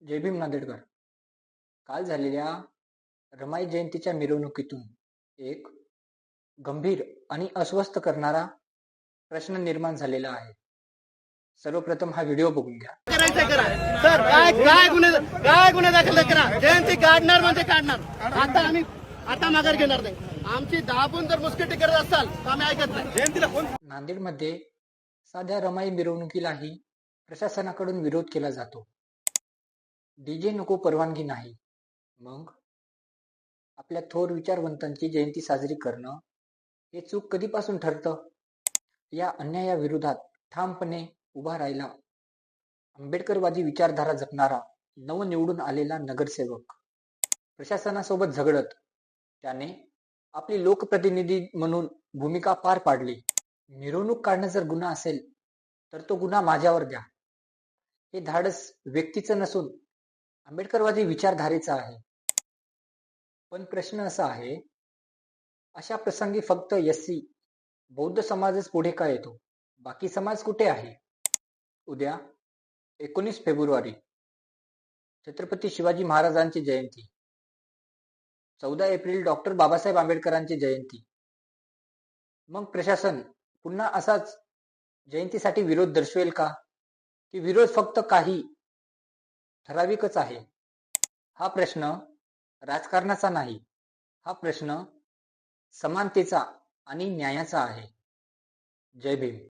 जय भीम नांदेडकर. काल झालेल्या रमाई जयंतीच्या मिरवणुकीतून एक गंभीर आणि अस्वस्थ करणारा प्रश्न निर्माण झालेला आहे. सर्वप्रथम हा व्हिडिओ बघून घ्या. करायचं करा सर. काय गुन्हे दाखल करा. जयंती काढणार म्हणजे काढणार. आता माघार घेणार नाही. आमची दाबून जर मुस्किटी करत असाल तर आम्ही ऐकत नाही. जयंतीला कोण नांदेडमध्ये साध्या रमाई मिरवणुकीलाही प्रशासनाकडून विरोध केला जातो. डीजे नको, परवानगी नाही. मग आपल्या थोर विचारवंतांची जयंती साजरी करणं हे चूक कधीपासून ठरतं? या अन्यायाविरोधात ठामपणे उभा राहिला आंबेडकरवादी विचारधारा जपणारा नवनिवडून आलेला नगरसेवक प्रशासनासोबत झगडत त्याने आपली लोकप्रतिनिधी म्हणून भूमिका पार पाडली. मिरवणूक काढणं जर गुन्हा असेल तर तो गुन्हा माझ्यावर द्या. हे धाडस व्यक्तीचं नसून आंबेडकरवादी विचारधारेचं आहे. पण प्रश्न असा आहे, अशा प्रसंगी फक्त एससी बौद्ध समाजच पुढे का येतो? बाकी समाज कुठे आहे? उद्या 19 फेब्रुवारी छत्रपती शिवाजी महाराजांची जयंती. 14 एप्रिल डॉक्टर बाबासाहेब आंबेडकरांची जयंती. मग प्रशासन पुन्हा असाच जयंतीसाठी विरोध दर्शवेल का? की विरोध फक्त काही ठराविकच आहे? हा प्रश्न राजकारणाचा नाही. हा प्रश्न समानतेचा आणि न्यायाचा आहे. जय भीम.